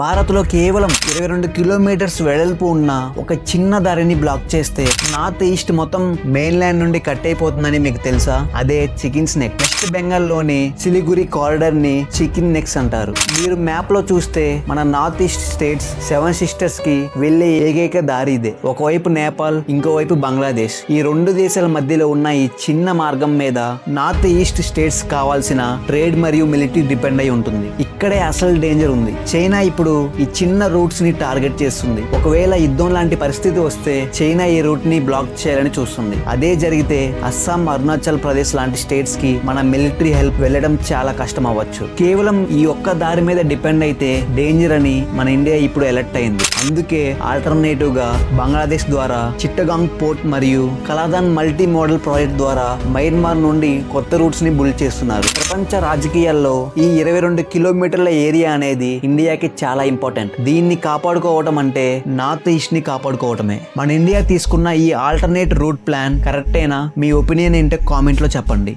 భారత్ లో కేవలం 22 కిలోమీటర్స్ వెడల్పు ఉన్న ఒక చిన్న దారిని బ్లాక్ చేస్తే నార్త్ ఈస్ట్ మొత్తం మెయిన్ ల్యాండ్ నుండి కట్ అయిపోతుందని మీకు తెలుసా? అదే చికెన్స్ నెక్. వెస్ట్ బెంగాల్ లోని సిలిగురి కారిడార్ ని చికెన్ నెక్స్ అంటారు. మీరు మ్యాప్ లో చూస్తే మన నార్త్ ఈస్ట్ స్టేట్స్ 7 సిస్టర్స్ కి వెళ్లే ఏకైక దారి ఇదే. ఒకవైపు నేపాల్, ఇంకోవైపు బంగ్లాదేశ్. ఈ రెండు దేశాల మధ్యలో ఉన్న ఈ చిన్న మార్గం మీద నార్త్ ఈస్ట్ స్టేట్స్ కావాల్సిన ట్రేడ్ మరియు మిలిటరీ డిపెండ్ అయి ఉంటుంది. ఇక్కడే అసలు డేంజర్ ఉంది. చైనా ఇప్పుడు ఈ చిన్న రూట్స్ ని టార్గెట్ చేస్తుంది. ఒకవేళ యుద్ధం లాంటి పరిస్థితి వస్తే చైనా ఈ రూట్ ని బ్లాక్ చేయాలని చూస్తుంది. అదే జరిగితే అస్సాం, అరుణాచల్ ప్రదేశ్ లాంటి స్టేట్స్ కి మన మిలిటరీ హెల్ప్ వెళ్ళడం చాలా కష్టం అవ్వచ్చు. కేవలం ఈ ఒక్క దారి మీద డిపెండ్ అయితే డేంజర్ అని మన ఇండియా ఇప్పుడు అలర్ట్ అయింది. అందుకే ఆల్టర్నేటివ్ గా బంగ్లాదేశ్ ద్వారా చిట్టగాంగ్ పోర్ట్ మరియు కలాదాన్ మల్టీ మోడల్ ప్రాజెక్ట్ ద్వారా మయన్మార్ నుండి కొత్త రూట్స్ ని బిల్డ్ చేస్తున్నారు. ప్రపంచ రాజకీయాల్లో ఈ 22 కిలోమీటర్ల ఏరియా అనేది ఇండియాకి చాలా ఇంపార్టెంట్. దీన్ని కాపాడుకోవటం అంటే నార్త్ ఈస్ట్ ని కాపాడుకోవటమే. మన ఇండియా తీసుకున్న ఈ ఆల్టర్నేట్ రూట్ ప్లాన్ కరెక్టేనా? మీ ఒపీనియన్ ఏంటో కామెంట్ లో చెప్పండి.